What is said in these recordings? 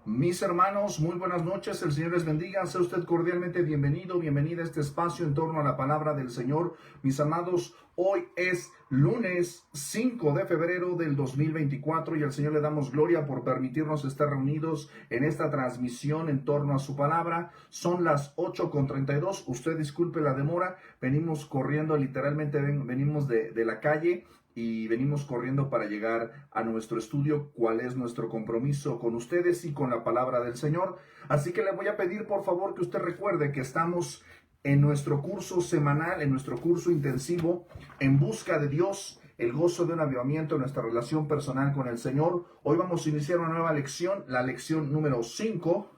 Mis hermanos, muy buenas noches, el Señor les bendiga, sea usted cordialmente bienvenido, bienvenida a este espacio en torno a la palabra del Señor. Mis amados, hoy es lunes 5 de febrero del 2024 y al Señor le damos gloria por permitirnos estar reunidos en esta transmisión en torno a su palabra. Son las 8:32, usted disculpe la demora, venimos corriendo, literalmente venimos de la calle y venimos corriendo para llegar a nuestro estudio, cuál es nuestro compromiso con ustedes y con la palabra del Señor. Así que le voy a pedir por favor que usted recuerde que estamos en nuestro curso semanal, en nuestro curso intensivo, En Busca de Dios, el gozo de un avivamiento en nuestra relación personal con el Señor. Hoy vamos a iniciar una nueva lección, la lección número 5.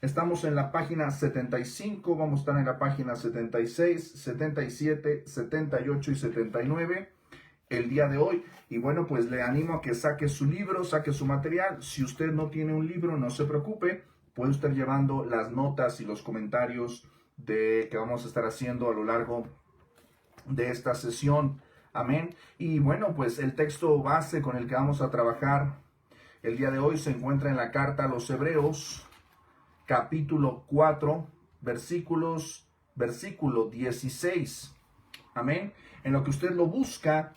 Estamos en la página 75, vamos a estar en la página 76, 77, 78 y 79 el día de hoy. Y bueno, pues le animo a que saque su libro, saque su material. Si usted no tiene un libro, no se preocupe, puede estar llevando las notas y los comentarios que vamos a estar haciendo a lo largo de esta sesión. Amén. Y bueno, pues el texto base con el que vamos a trabajar el día de hoy se encuentra en la carta a los Hebreos, capítulo 4, versículo 16. Amén. En lo que usted lo busca,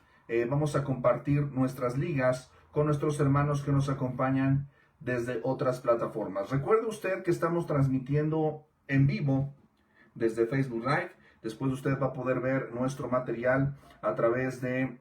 vamos a compartir nuestras ligas con nuestros hermanos que nos acompañan desde otras plataformas. Recuerde usted que estamos transmitiendo en vivo desde Facebook Live. Después usted va a poder ver nuestro material a través de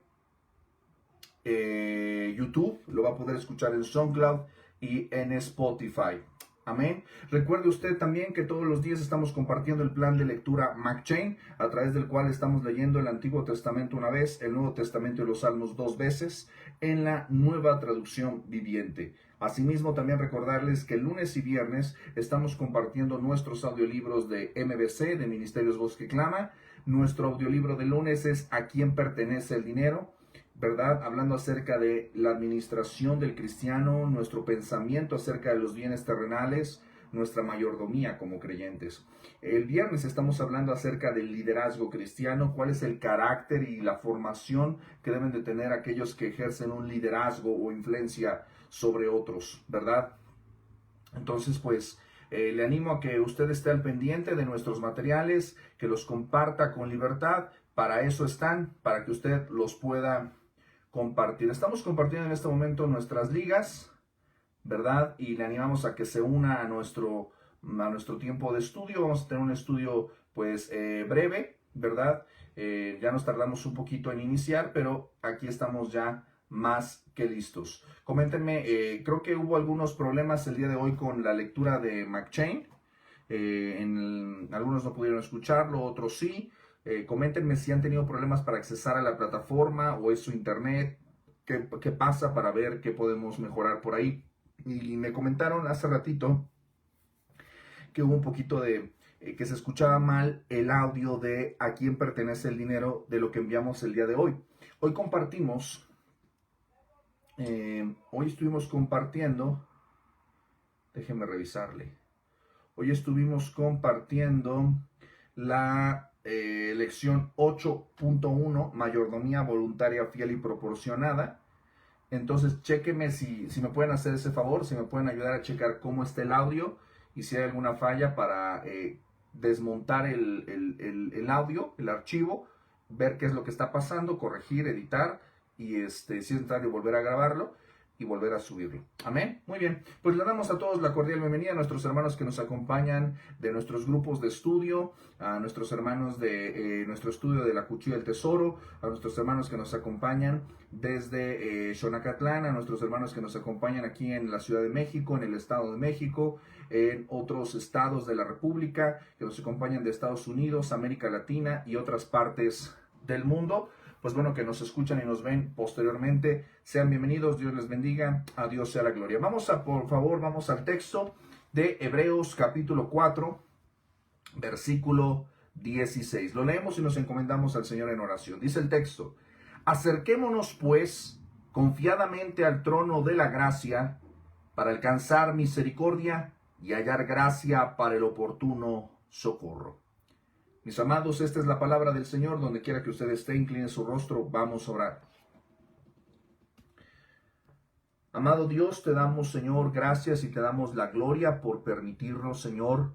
YouTube. Lo va a poder escuchar en SoundCloud y en Spotify. Amén. Recuerde usted también que todos los días estamos compartiendo el plan de lectura McChain, a través del cual estamos leyendo el Antiguo Testamento una vez, el Nuevo Testamento y los Salmos 2 veces, en la Nueva Traducción Viviente. Asimismo, también recordarles que lunes y viernes estamos compartiendo nuestros audiolibros de MBC, de Ministerios Voz que Clama. Nuestro audiolibro de lunes es ¿A quién pertenece el dinero?, ¿verdad? Hablando acerca de la administración del cristiano, nuestro pensamiento acerca de los bienes terrenales, nuestra mayordomía como creyentes. El viernes estamos hablando acerca del liderazgo cristiano, cuál es el carácter y la formación que deben de tener aquellos que ejercen un liderazgo o influencia sobre otros, ¿verdad? Entonces, pues, le animo a que usted esté al pendiente de nuestros materiales, que los comparta con libertad. Para eso están, para que usted los pueda compartir. Estamos compartiendo en este momento nuestras ligas, ¿verdad? Y le animamos a que se una a nuestro tiempo de estudio. Vamos a tener un estudio pues breve, ¿verdad? Ya nos tardamos un poquito en iniciar, pero aquí estamos ya más que listos. Coméntenme, creo que hubo algunos problemas el día de hoy con la lectura de McChain. Algunos no pudieron escucharlo, otros sí. Coméntenme si han tenido problemas para accesar a la plataforma o es su internet, qué pasa para ver qué podemos mejorar por ahí. Y me comentaron hace ratito que hubo un poquito de que se escuchaba mal el audio de a quién pertenece el dinero de lo que enviamos el día de hoy. Hoy compartimos, hoy estuvimos compartiendo, déjenme revisarle, hoy estuvimos compartiendo la lección 8.1, mayordomía voluntaria, fiel y proporcionada. Entonces, chéquenme si me pueden hacer ese favor, si me pueden ayudar a checar cómo está el audio y si hay alguna falla para desmontar el audio, el archivo, ver qué es lo que está pasando, corregir, editar y si es necesario volver a grabarlo y volver a subirlo. Amén. Muy bien. Pues le damos a todos la cordial bienvenida, a nuestros hermanos que nos acompañan de nuestros grupos de estudio, a nuestros hermanos de nuestro estudio de la Cuchilla del Tesoro, a nuestros hermanos que nos acompañan desde Xonacatlán, a nuestros hermanos que nos acompañan aquí en la Ciudad de México, en el Estado de México, en otros estados de la República, que nos acompañan de Estados Unidos, América Latina y otras partes del mundo. Pues bueno, que nos escuchan y nos ven posteriormente. Sean bienvenidos, Dios les bendiga, a Dios sea la gloria. Por favor, vamos al texto de Hebreos capítulo 4, versículo 16. Lo leemos y nos encomendamos al Señor en oración. Dice el texto: acerquémonos pues confiadamente al trono de la gracia para alcanzar misericordia y hallar gracia para el oportuno socorro. Mis amados, esta es la palabra del Señor. Donde quiera que usted esté, incline su rostro, vamos a orar. Amado Dios, te damos, Señor, gracias y te damos la gloria por permitirnos, Señor,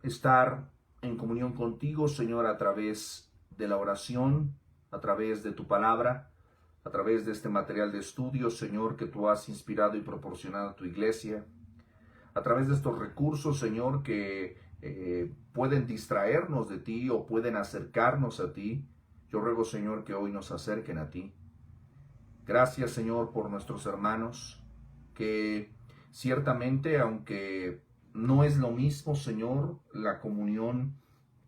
estar en comunión contigo, Señor, a través de la oración, a través de tu palabra, a través de este material de estudio, Señor, que tú has inspirado y proporcionado a tu iglesia, a través de estos recursos, Señor, que pueden distraernos de ti o pueden acercarnos a ti. Yo ruego, Señor, que hoy nos acerquen a ti. Gracias, Señor, por nuestros hermanos, que ciertamente, aunque no es lo mismo, Señor, la comunión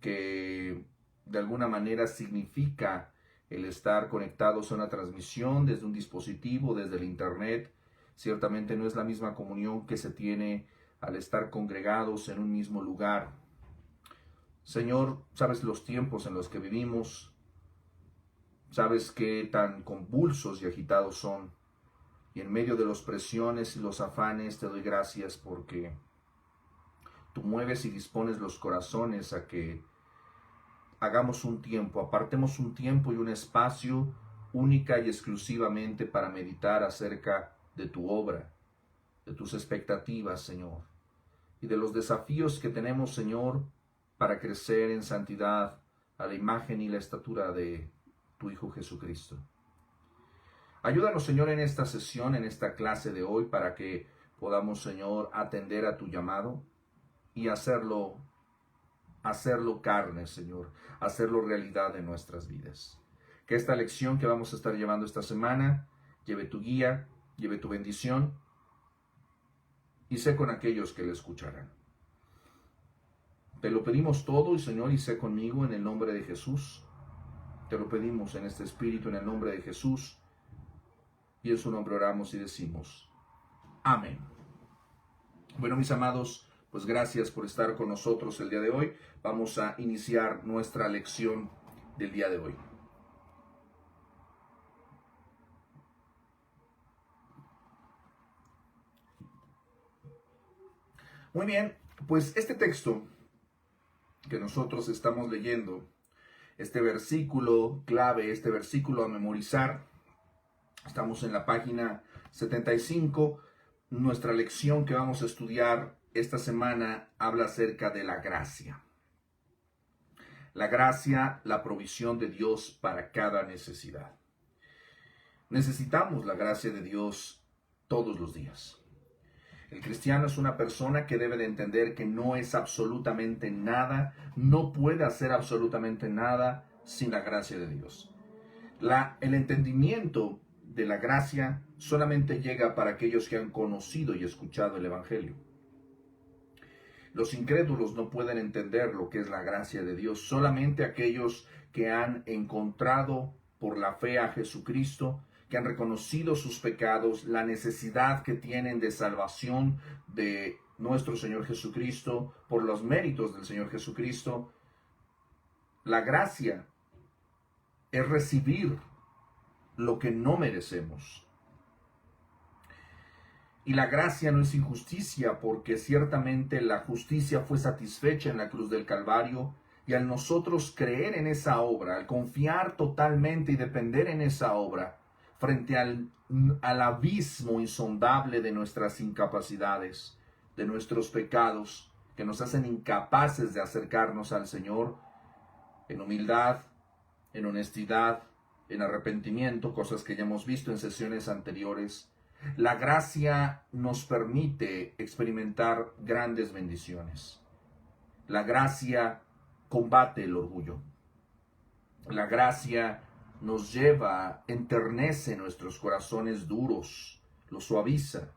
que de alguna manera significa el estar conectados a una transmisión desde un dispositivo, desde el internet, ciertamente no es la misma comunión que se tiene al estar congregados en un mismo lugar. Señor, sabes los tiempos en los que vivimos, sabes qué tan convulsos y agitados son, y en medio de las presiones y los afanes te doy gracias porque tú mueves y dispones los corazones a que hagamos un tiempo, apartemos un tiempo y un espacio única y exclusivamente para meditar acerca de tu obra, de tus expectativas, Señor, y de los desafíos que tenemos, Señor, para crecer en santidad a la imagen y la estatura de tu Hijo Jesucristo. Ayúdanos, Señor, en esta sesión, en esta clase de hoy, para que podamos, Señor, atender a tu llamado y hacerlo carne, Señor, hacerlo realidad en nuestras vidas. Que esta lección que vamos a estar llevando esta semana lleve tu guía, lleve tu bendición y sé con aquellos que le escucharán. Te lo pedimos todo, Señor, y sé conmigo en el nombre de Jesús. Te lo pedimos en este espíritu, en el nombre de Jesús, y en su nombre oramos y decimos, amén. Bueno, mis amados, pues gracias por estar con nosotros el día de hoy. Vamos a iniciar nuestra lección del día de hoy. Muy bien, pues este texto que nosotros estamos leyendo, este versículo clave, este versículo a memorizar, estamos en la página 75. Nuestra lección que vamos a estudiar esta semana habla acerca de la gracia. La gracia, la provisión de Dios para cada necesidad. Necesitamos la gracia de Dios todos los días. El cristiano es una persona que debe de entender que no es absolutamente nada, no puede hacer absolutamente nada sin la gracia de Dios. El entendimiento de la gracia solamente llega para aquellos que han conocido y escuchado el Evangelio. Los incrédulos no pueden entender lo que es la gracia de Dios. Solamente aquellos que han encontrado por la fe a Jesucristo, que han reconocido sus pecados, la necesidad que tienen de salvación de nuestro Señor Jesucristo, por los méritos del Señor Jesucristo. La gracia es recibir lo que no merecemos. Y la gracia no es injusticia, porque ciertamente la justicia fue satisfecha en la cruz del Calvario, y al nosotros creer en esa obra, al confiar totalmente y depender en esa obra, frente al abismo insondable de nuestras incapacidades, de nuestros pecados, que nos hacen incapaces de acercarnos al Señor en humildad, en honestidad, en arrepentimiento, cosas que ya hemos visto en sesiones anteriores. La gracia nos permite experimentar grandes bendiciones. La gracia combate el orgullo. La gracia nos lleva, enternece nuestros corazones duros, los suaviza.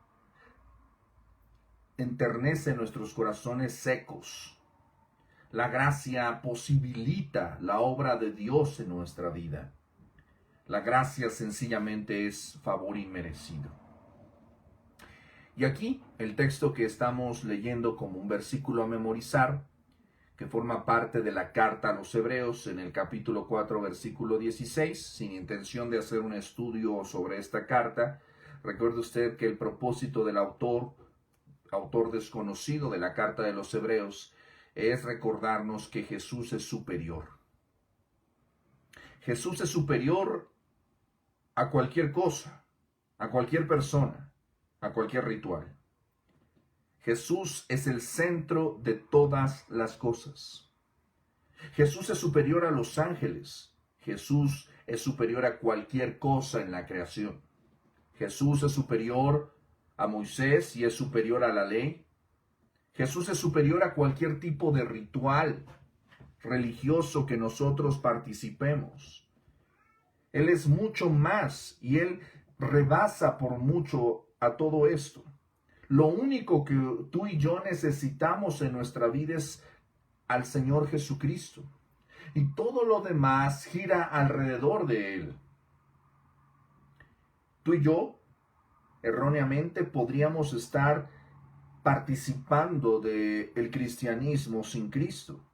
Enternece nuestros corazones secos. La gracia posibilita la obra de Dios en nuestra vida. La gracia sencillamente es favor inmerecido. Y aquí el texto que estamos leyendo como un versículo a memorizar, que forma parte de la carta a los Hebreos en el capítulo 4, versículo 16, sin intención de hacer un estudio sobre esta carta. Recuerde usted que el propósito del autor desconocido de la carta de los Hebreos, es recordarnos que Jesús es superior. Jesús es superior a cualquier cosa, a cualquier persona. a cualquier ritual. Jesús es el centro de todas las cosas. Jesús es superior a los ángeles. Jesús es superior a cualquier cosa en la creación. Jesús es superior a Moisés y es superior a la ley. Jesús es superior a cualquier tipo de ritual religioso que nosotros participemos. Él es mucho más y Él rebasa por mucho a todo esto. Lo único que tú y yo necesitamos en nuestra vida es al Señor Jesucristo. Y todo lo demás gira alrededor de Él. Tú y yo, erróneamente, podríamos estar participando del cristianismo sin Cristo.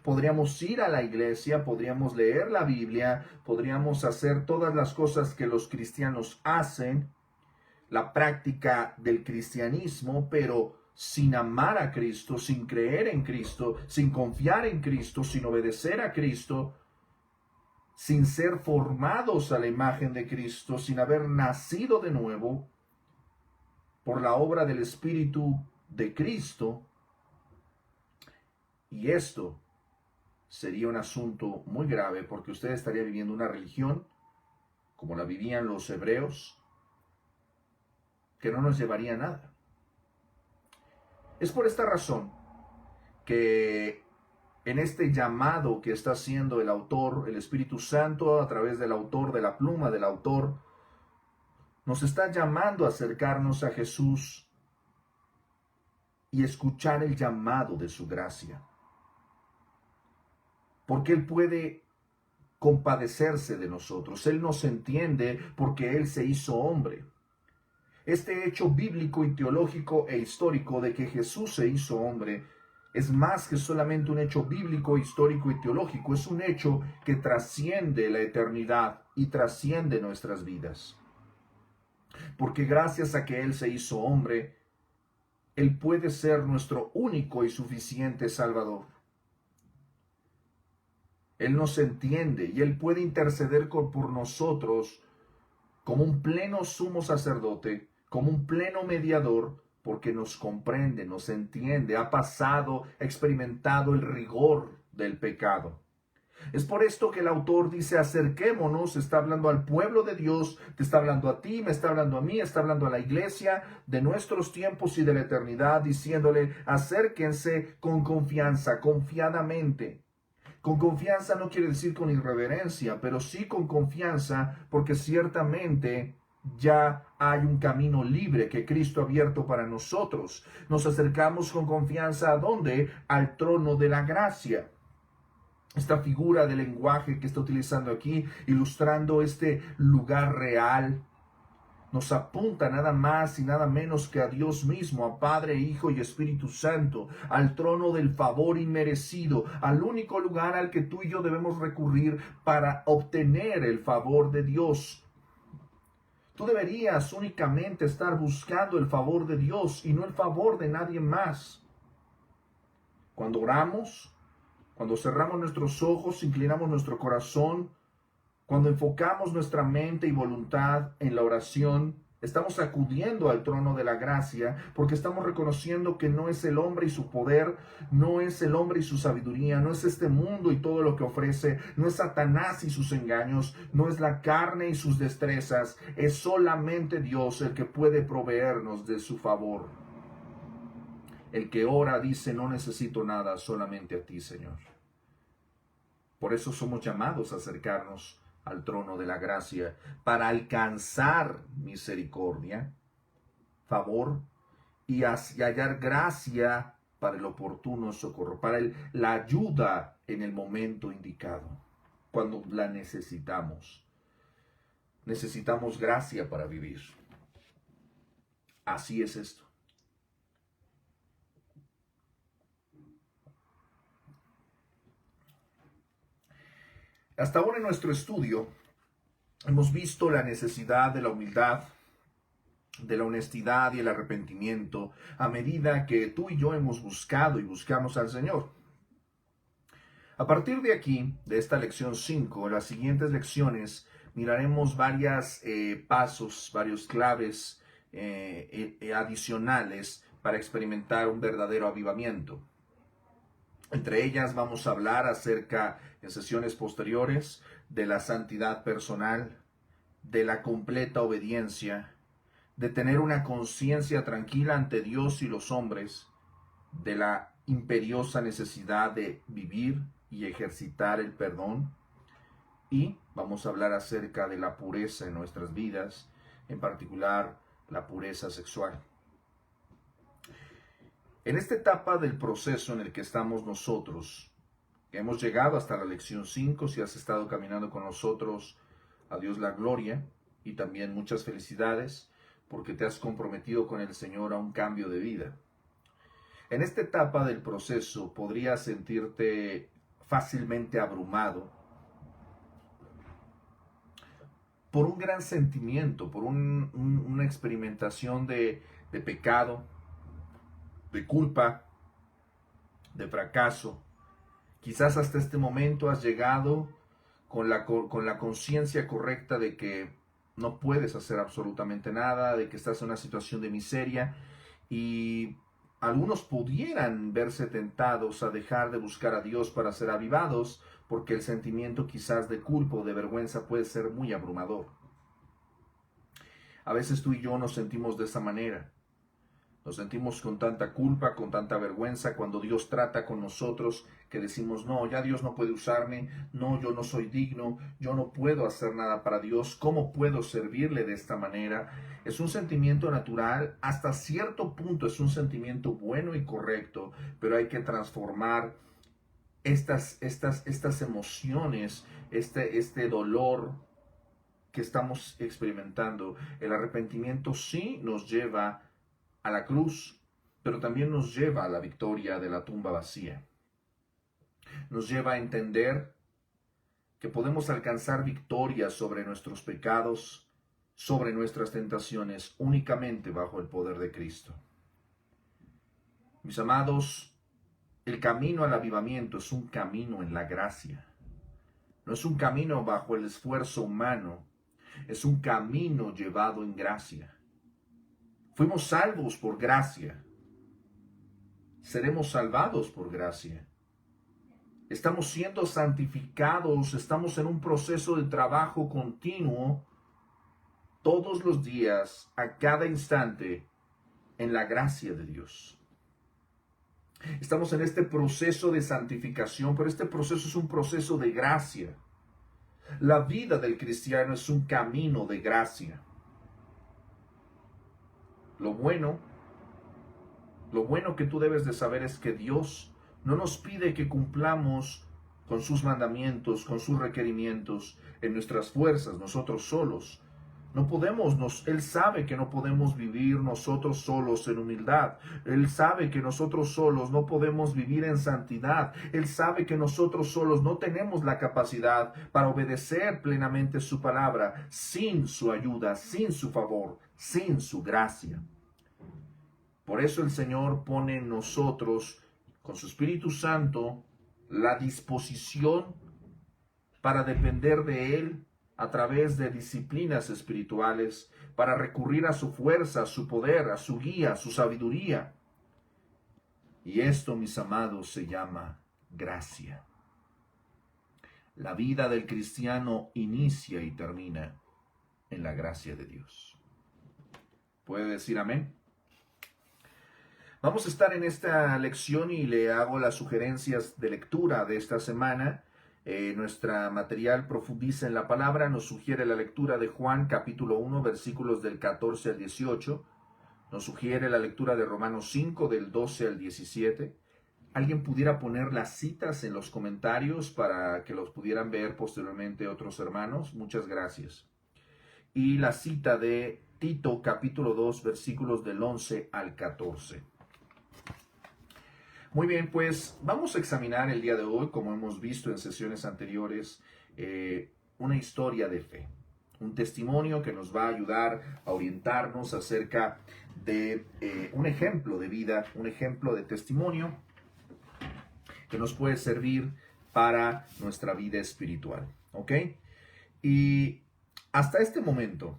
Podríamos ir a la iglesia, podríamos leer la Biblia, podríamos hacer todas las cosas que los cristianos hacen, la práctica del cristianismo, pero sin amar a Cristo, sin creer en Cristo, sin confiar en Cristo, sin obedecer a Cristo, sin ser formados a la imagen de Cristo, sin haber nacido de nuevo por la obra del Espíritu de Cristo. Y esto sería un asunto muy grave, porque usted estaría viviendo una religión como la vivían los hebreos, que no nos llevaría a nada. Es por esta razón que en este llamado que está haciendo el autor, el Espíritu Santo, a través del autor, de la pluma del autor, nos está llamando a acercarnos a Jesús y escuchar el llamado de su gracia. Porque Él puede compadecerse de nosotros. Él nos entiende porque Él se hizo hombre. Este hecho bíblico y teológico e histórico de que Jesús se hizo hombre es más que solamente un hecho bíblico, histórico y teológico. Es un hecho que trasciende la eternidad y trasciende nuestras vidas. Porque gracias a que Él se hizo hombre, Él puede ser nuestro único y suficiente Salvador. Él nos entiende y Él puede interceder por nosotros como un pleno sumo sacerdote, como un pleno mediador, porque nos comprende, nos entiende, ha pasado, experimentado el rigor del pecado. Es por esto que el autor dice, acerquémonos, está hablando al pueblo de Dios, te está hablando a ti, me está hablando a mí, está hablando a la iglesia de nuestros tiempos y de la eternidad, diciéndole, acérquense con confianza, confiadamente. Con confianza no quiere decir con irreverencia, pero sí con confianza, porque ciertamente ya hay un camino libre que Cristo ha abierto para nosotros. Nos acercamos con confianza ¿a dónde? Al trono de la gracia. Esta figura de lenguaje que está utilizando aquí, ilustrando este lugar real, nos apunta nada más y nada menos que a Dios mismo, a Padre, Hijo y Espíritu Santo, al trono del favor inmerecido, al único lugar al que tú y yo debemos recurrir para obtener el favor de Dios. Tú deberías únicamente estar buscando el favor de Dios y no el favor de nadie más. Cuando oramos, cuando cerramos nuestros ojos, inclinamos nuestro corazón, cuando enfocamos nuestra mente y voluntad en la oración, estamos acudiendo al trono de la gracia porque estamos reconociendo que no es el hombre y su poder, no es el hombre y su sabiduría, no es este mundo y todo lo que ofrece, no es Satanás y sus engaños, no es la carne y sus destrezas, es solamente Dios el que puede proveernos de su favor. El que ora dice, no necesito nada, solamente a ti, Señor. Por eso somos llamados a acercarnos al trono de la gracia, para alcanzar misericordia, favor y hallar gracia para el oportuno socorro, para la ayuda en el momento indicado, cuando la necesitamos. Necesitamos gracia para vivir. Así es esto. Hasta ahora en nuestro estudio hemos visto la necesidad de la humildad, de la honestidad y el arrepentimiento a medida que tú y yo hemos buscado y buscamos al Señor. A partir de aquí, de esta lección 5, en las siguientes lecciones miraremos varios pasos, varios claves adicionales para experimentar un verdadero avivamiento. Entre ellas vamos a hablar acerca, en sesiones posteriores, de la santidad personal, de la completa obediencia, de tener una conciencia tranquila ante Dios y los hombres, de la imperiosa necesidad de vivir y ejercitar el perdón. Y vamos a hablar acerca de la pureza en nuestras vidas, en particular la pureza sexual. En esta etapa del proceso en el que estamos nosotros, hemos llegado hasta la lección 5, si has estado caminando con nosotros, a Dios la gloria y también muchas felicidades porque te has comprometido con el Señor a un cambio de vida. En esta etapa del proceso podrías sentirte fácilmente abrumado por un gran sentimiento, por una experimentación de pecado, de culpa, de fracaso. Quizás hasta este momento has llegado con la conciencia correcta de que no puedes hacer absolutamente nada, de que estás en una situación de miseria, y algunos pudieran verse tentados a dejar de buscar a Dios para ser avivados, porque el sentimiento quizás de culpa o de vergüenza puede ser muy abrumador. A veces tú y yo nos sentimos de esa manera. Nos sentimos con tanta culpa, con tanta vergüenza cuando Dios trata con nosotros, que decimos, no, ya Dios no puede usarme, no, yo no soy digno, yo no puedo hacer nada para Dios, ¿cómo puedo servirle de esta manera? Es un sentimiento natural, hasta cierto punto es un sentimiento bueno y correcto, pero hay que transformar estas emociones, este dolor que estamos experimentando. El arrepentimiento sí nos lleva a la cruz, pero también nos lleva a la victoria de la tumba vacía. Nos lleva a entender que podemos alcanzar victoria sobre nuestros pecados, sobre nuestras tentaciones, únicamente bajo el poder de Cristo. Mis amados, el camino al avivamiento es un camino en la gracia. No es un camino bajo el esfuerzo humano, es un camino llevado en gracia. Fuimos salvos por gracia. Seremos salvados por gracia. Estamos siendo santificados, estamos en un proceso de trabajo continuo todos los días, a cada instante, en la gracia de Dios. Estamos en este proceso de santificación, pero este proceso es un proceso de gracia. La vida del cristiano es un camino de gracia. Lo bueno que tú debes de saber es que Dios no nos pide que cumplamos con sus mandamientos, con sus requerimientos, en nuestras fuerzas, nosotros solos. No podemos, Él sabe que no podemos vivir nosotros solos en humildad. Él sabe que nosotros solos no podemos vivir en santidad. Él sabe que nosotros solos no tenemos la capacidad para obedecer plenamente su palabra sin su ayuda, sin su favor, sin su gracia. Por eso el Señor pone en nosotros, con su Espíritu Santo, la disposición para depender de Él a través de disciplinas espirituales, para recurrir a su fuerza, a su poder, a su guía, a su sabiduría. Y esto, mis amados, se llama gracia. La vida del cristiano inicia y termina en la gracia de Dios. ¿Puede decir amén? Vamos a estar en esta lección y le hago las sugerencias de lectura de esta semana. Nuestra material profundiza en la palabra, nos sugiere la lectura de Juan capítulo 1, versículos del 14 al 18. Nos sugiere la lectura de Romanos 5, del 12 al 17. ¿Alguien pudiera poner las citas en los comentarios para que los pudieran ver posteriormente otros hermanos? Muchas gracias. Y la cita de Tito capítulo 2, versículos del 11 al 14. Muy bien, pues vamos a examinar el día de hoy, como hemos visto en sesiones anteriores, una historia de fe, un testimonio que nos va a ayudar a orientarnos acerca de un ejemplo de vida, un ejemplo de testimonio que nos puede servir para nuestra vida espiritual, ¿ok? Y hasta este momento,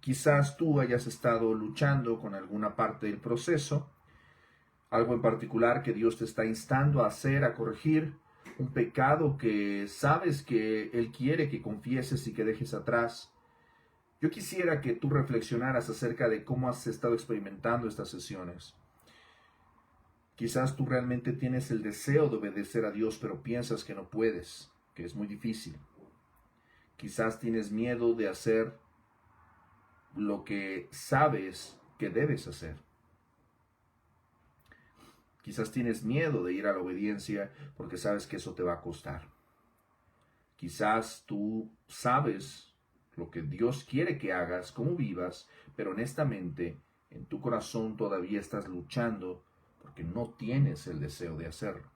Quizás tú hayas estado luchando con alguna parte del proceso, algo en particular que Dios te está instando a hacer, a corregir, un pecado que sabes que Él quiere que confieses y que dejes atrás. Yo quisiera que tú reflexionaras acerca de cómo has estado experimentando estas sesiones. Quizás tú realmente tienes el deseo de obedecer a Dios, pero piensas que no puedes, que es muy difícil. Quizás tienes miedo de hacer lo que sabes que debes hacer. Quizás tienes miedo de ir a la obediencia porque sabes que eso te va a costar. Quizás tú sabes lo que Dios quiere que hagas, cómo vivas, pero honestamente en tu corazón todavía estás luchando porque no tienes el deseo de hacerlo.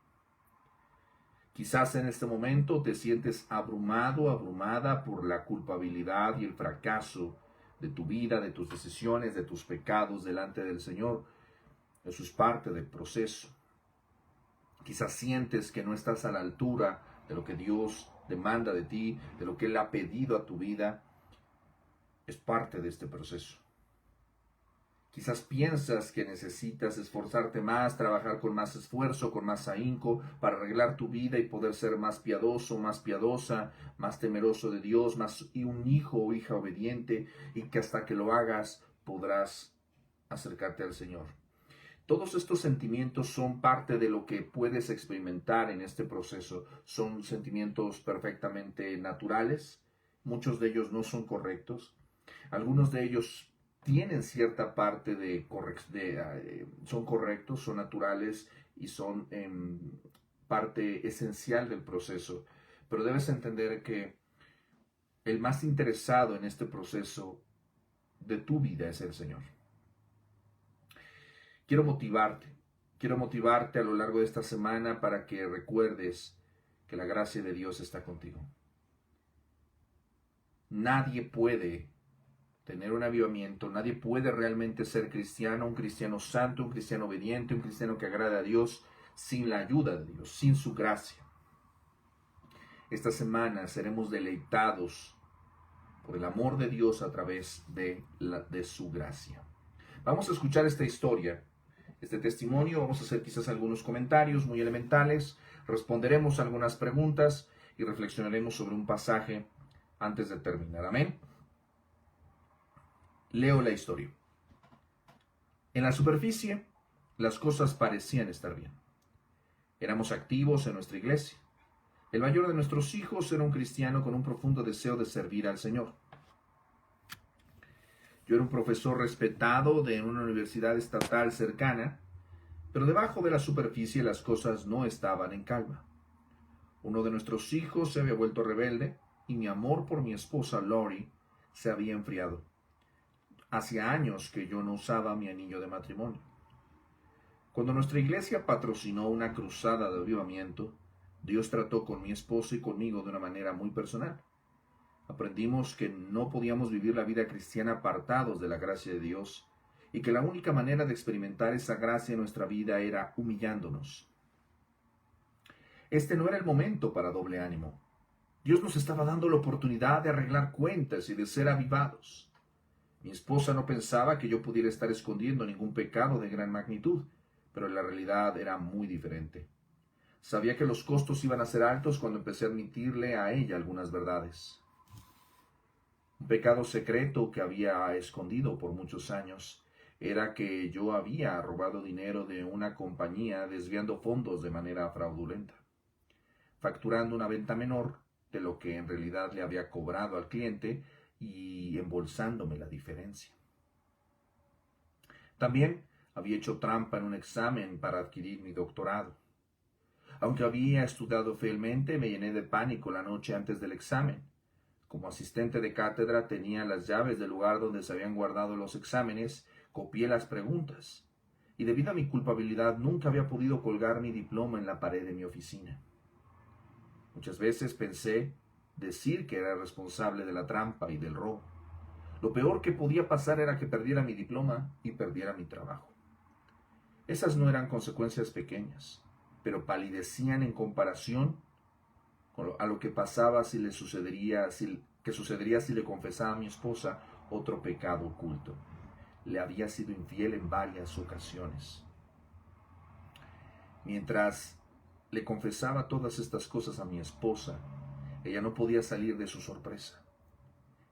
Quizás en este momento te sientes abrumado, abrumada por la culpabilidad y el fracaso de tu vida, de tus decisiones, de tus pecados delante del Señor. Eso es parte del proceso. Quizás sientes que no estás a la altura de lo que Dios demanda de ti, de lo que Él ha pedido a tu vida. Es parte de este proceso. Quizás piensas que necesitas esforzarte más, trabajar con más esfuerzo, con más ahínco, para arreglar tu vida y poder ser más piadoso, más piadosa, más temeroso de Dios, más y un hijo o hija obediente, y que hasta que lo hagas podrás acercarte al Señor. Todos estos sentimientos son parte de lo que puedes experimentar en este proceso. Son sentimientos perfectamente naturales. Muchos de ellos no son correctos. Algunos de ellos tienen cierta parte son correctos, son naturales y son parte esencial del proceso. Pero debes entender que el más interesado en este proceso de tu vida es el Señor. Quiero motivarte a lo largo de esta semana para que recuerdes que la gracia de Dios está contigo. Nadie puede tener un avivamiento, nadie puede realmente ser cristiano, un cristiano santo, un cristiano obediente, un cristiano que agrade a Dios sin la ayuda de Dios, sin su gracia. Esta semana seremos deleitados por el amor de Dios a través de su gracia. Vamos a escuchar esta historia, este testimonio, vamos a hacer quizás algunos comentarios muy elementales, responderemos algunas preguntas y reflexionaremos sobre un pasaje antes de terminar. Amén. Leo la historia. En la superficie, las cosas parecían estar bien. Éramos activos en nuestra iglesia. El mayor de nuestros hijos era un cristiano con un profundo deseo de servir al Señor. Yo era un profesor respetado de una universidad estatal cercana, pero debajo de la superficie las cosas no estaban en calma. Uno de nuestros hijos se había vuelto rebelde y mi amor por mi esposa Lori se había enfriado. Hacía años que yo no usaba mi anillo de matrimonio. Cuando nuestra iglesia patrocinó una cruzada de avivamiento, Dios trató con mi esposo y conmigo de una manera muy personal. Aprendimos que no podíamos vivir la vida cristiana apartados de la gracia de Dios y que la única manera de experimentar esa gracia en nuestra vida era humillándonos. Este no era el momento para doble ánimo. Dios nos estaba dando la oportunidad de arreglar cuentas y de ser avivados. Mi esposa no pensaba que yo pudiera estar escondiendo ningún pecado de gran magnitud, pero la realidad era muy diferente. Sabía que los costos iban a ser altos cuando empecé a admitirle a ella algunas verdades. Un pecado secreto que había escondido por muchos años era que yo había robado dinero de una compañía desviando fondos de manera fraudulenta, facturando una venta menor de lo que en realidad le había cobrado al cliente y embolsándome la diferencia. También había hecho trampa en un examen para adquirir mi doctorado. Aunque había estudiado fielmente, me llené de pánico la noche antes del examen. Como asistente de cátedra tenía las llaves del lugar donde se habían guardado los exámenes, copié las preguntas, y debido a mi culpabilidad nunca había podido colgar mi diploma en la pared de mi oficina. Muchas veces pensé decir que era responsable de la trampa y del robo. Lo peor que podía pasar era que perdiera mi diploma y perdiera mi trabajo. Esas no eran consecuencias pequeñas, pero palidecían en comparación a lo que pasaba si le sucedería si le confesaba a mi esposa otro pecado oculto. Le había sido infiel en varias ocasiones. Mientras le confesaba todas estas cosas a mi esposa, ella no podía salir de su sorpresa.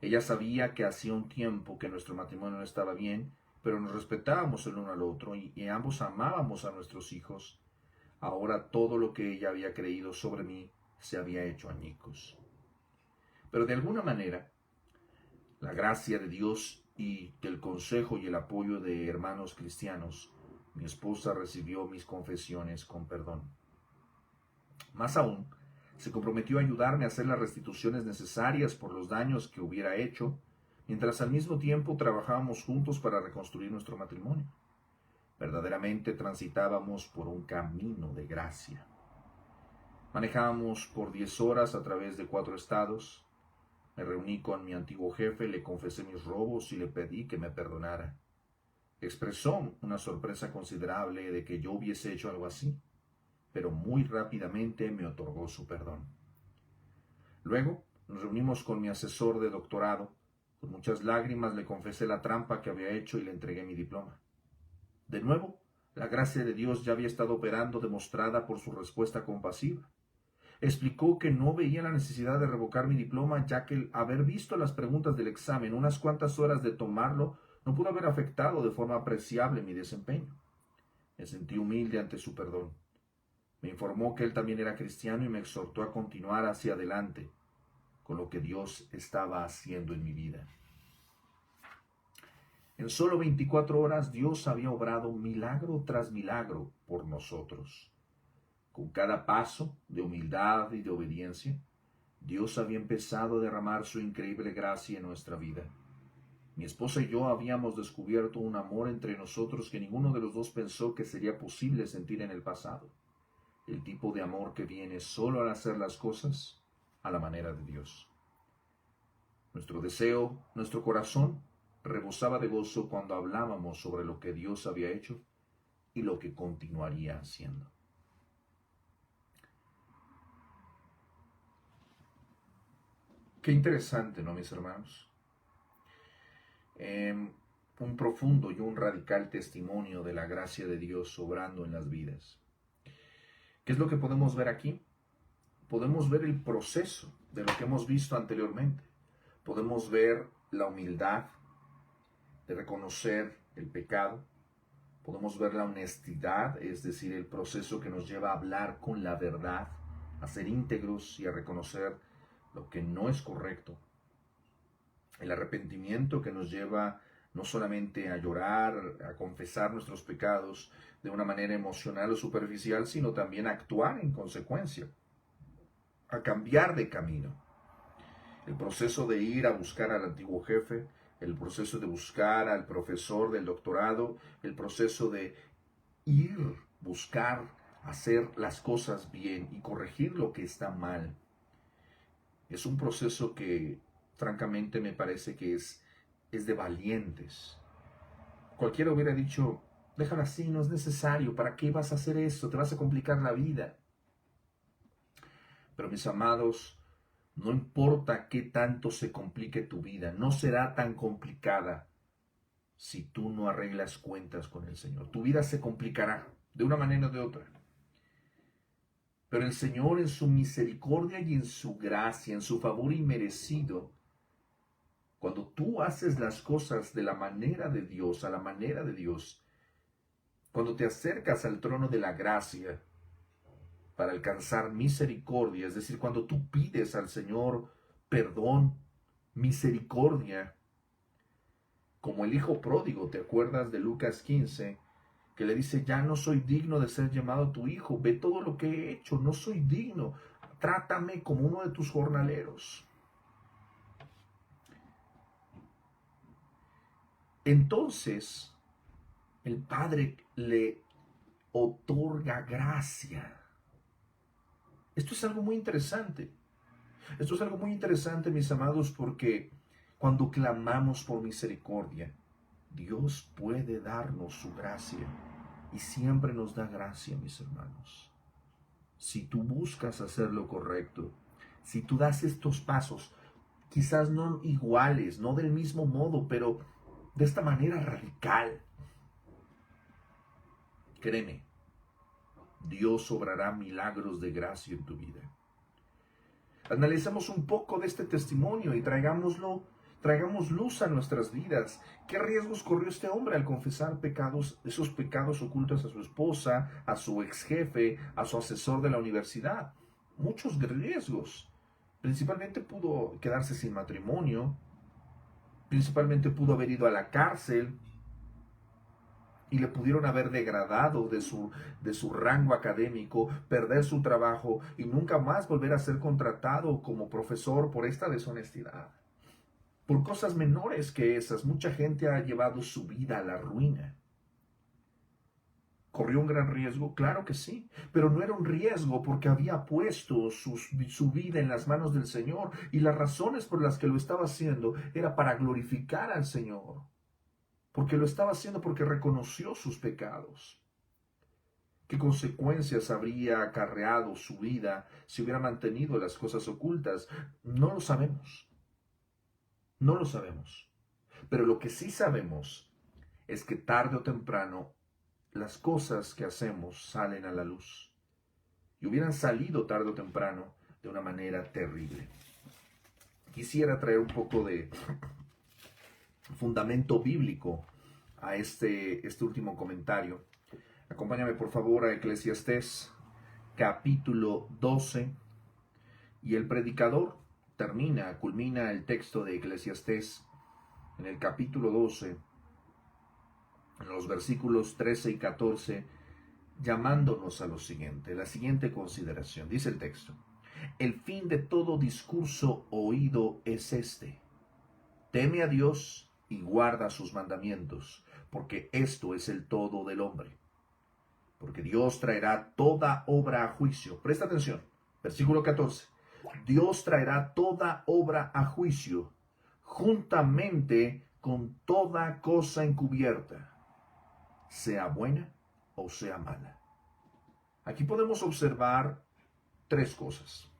Ella sabía que hacía un tiempo que nuestro matrimonio no estaba bien, pero nos respetábamos el uno al otro y ambos amábamos a nuestros hijos. Ahora todo lo que ella había creído sobre mí se había hecho añicos. Pero de alguna manera, la gracia de Dios y del consejo y el apoyo de hermanos cristianos, mi esposa recibió mis confesiones con perdón. Más aún, se comprometió a ayudarme a hacer las restituciones necesarias por los daños que hubiera hecho, mientras al mismo tiempo trabajábamos juntos para reconstruir nuestro matrimonio. Verdaderamente transitábamos por un camino de gracia. Manejábamos por 10 horas a través de 4 estados. Me reuní con mi antiguo jefe, le confesé mis robos y le pedí que me perdonara. Expresó una sorpresa considerable de que yo hubiese hecho algo así, pero muy rápidamente me otorgó su perdón. Luego nos reunimos con mi asesor de doctorado. Con muchas lágrimas le confesé la trampa que había hecho y le entregué mi diploma. De nuevo, la gracia de Dios ya había estado operando, demostrada por su respuesta compasiva. Explicó que no veía la necesidad de revocar mi diploma, ya que el haber visto las preguntas del examen unas cuantas horas de tomarlo no pudo haber afectado de forma apreciable mi desempeño. Me sentí humilde ante su perdón. Me informó que él también era cristiano y me exhortó a continuar hacia adelante con lo que Dios estaba haciendo en mi vida. En solo 24 horas Dios había obrado milagro tras milagro por nosotros. Con cada paso de humildad y de obediencia, Dios había empezado a derramar su increíble gracia en nuestra vida. Mi esposa y yo habíamos descubierto un amor entre nosotros que ninguno de los dos pensó que sería posible sentir en el pasado. El tipo de amor que viene solo al hacer las cosas a la manera de Dios. Nuestro deseo, nuestro corazón, rebosaba de gozo cuando hablábamos sobre lo que Dios había hecho y lo que continuaría haciendo. Qué interesante, ¿no, mis hermanos? Un profundo y un radical testimonio de la gracia de Dios obrando en las vidas. ¿Qué es lo que podemos ver aquí? Podemos ver el proceso de lo que hemos visto anteriormente. Podemos ver la humildad de reconocer el pecado. Podemos ver la honestidad, es decir, el proceso que nos lleva a hablar con la verdad, a ser íntegros y a reconocer lo que no es correcto. El arrepentimiento que nos lleva no solamente a llorar, a confesar nuestros pecados de una manera emocional o superficial, sino también a actuar en consecuencia, a cambiar de camino. El proceso de ir a buscar al antiguo jefe, el proceso de buscar al profesor del doctorado, el proceso de ir, buscar, hacer las cosas bien y corregir lo que está mal. Es un proceso que francamente me parece que es de valientes. Cualquiera hubiera dicho, déjalo así, no es necesario, ¿para qué vas a hacer esto? Te vas a complicar la vida. Pero mis amados, no importa qué tanto se complique tu vida, no será tan complicada si tú no arreglas cuentas con el Señor. Tu vida se complicará de una manera o de otra. Pero el Señor en su misericordia y en su gracia, en su favor inmerecido, cuando tú haces las cosas de la manera de Dios, a la manera de Dios, cuando te acercas al trono de la gracia para alcanzar misericordia, es decir, cuando tú pides al Señor perdón, misericordia, como el hijo pródigo, ¿te acuerdas de Lucas 15? Que le dice, ya no soy digno de ser llamado tu hijo, ve todo lo que he hecho, no soy digno, trátame como uno de tus jornaleros. Entonces, el Padre le otorga gracia. Esto es algo muy interesante. Esto es algo muy interesante, mis amados, porque cuando clamamos por misericordia, Dios puede darnos su gracia y siempre nos da gracia, mis hermanos. Si tú buscas hacer lo correcto, si tú das estos pasos, quizás no iguales, no del mismo modo, pero de esta manera radical. Créeme, Dios obrará milagros de gracia en tu vida. Analicemos un poco de este testimonio y traigamos luz a nuestras vidas. ¿Qué riesgos corrió este hombre al confesar pecados, esos pecados ocultos a su esposa, a su ex jefe, a su asesor de la universidad? Muchos riesgos. Principalmente pudo quedarse sin matrimonio, principalmente pudo haber ido a la cárcel y le pudieron haber degradado de su rango académico, perder su trabajo y nunca más volver a ser contratado como profesor por esta deshonestidad. Por cosas menores que esas, mucha gente ha llevado su vida a la ruina. ¿Corrió un gran riesgo? Claro que sí, pero no era un riesgo porque había puesto su vida en las manos del Señor, y las razones por las que lo estaba haciendo era para glorificar al Señor, porque lo estaba haciendo porque reconoció sus pecados. ¿Qué consecuencias habría acarreado su vida si hubiera mantenido las cosas ocultas? No lo sabemos. No lo sabemos. Pero lo que sí sabemos es que tarde o temprano las cosas que hacemos salen a la luz. Y hubieran salido tarde o temprano de una manera terrible. Quisiera traer un poco de fundamento bíblico a este último comentario. Acompáñame por favor a Eclesiastés capítulo 12, y el predicador culmina el texto de Eclesiastés en el capítulo 12, en los versículos 13 y 14, llamándonos a lo siguiente, la siguiente consideración. Dice el texto: el fin de todo discurso oído es este: teme a Dios y guarda sus mandamientos, porque esto es el todo del hombre. Porque Dios traerá toda obra a juicio. Presta atención, versículo 14. Dios traerá toda obra a juicio, juntamente con toda cosa encubierta, sea buena o sea mala. Aquí podemos observar tres cosas.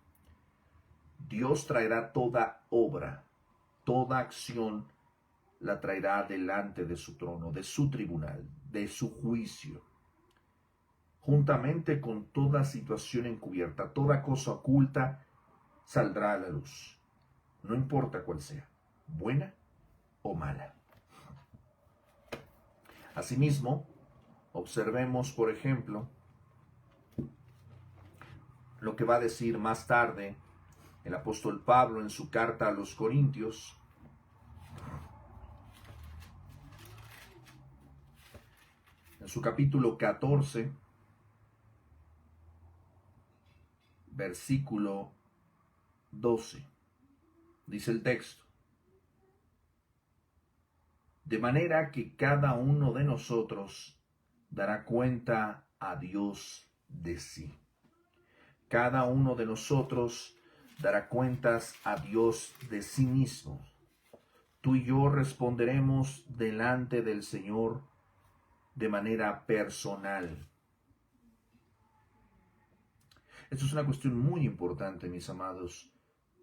Dios traerá toda obra, toda acción la traerá delante de su trono, de su tribunal, de su juicio, juntamente con toda situación encubierta, toda cosa oculta saldrá a la luz, no importa cuál sea, buena o mala. Asimismo, observemos, por ejemplo, lo que va a decir más tarde el apóstol Pablo en su carta a los Corintios, en su capítulo 14, versículo 12. Dice el texto: de manera que cada uno de nosotros dará cuenta a Dios de sí. Cada uno de nosotros dará cuentas a Dios de sí mismo. Tú y yo responderemos delante del Señor de manera personal. Esto es una cuestión muy importante, mis amados.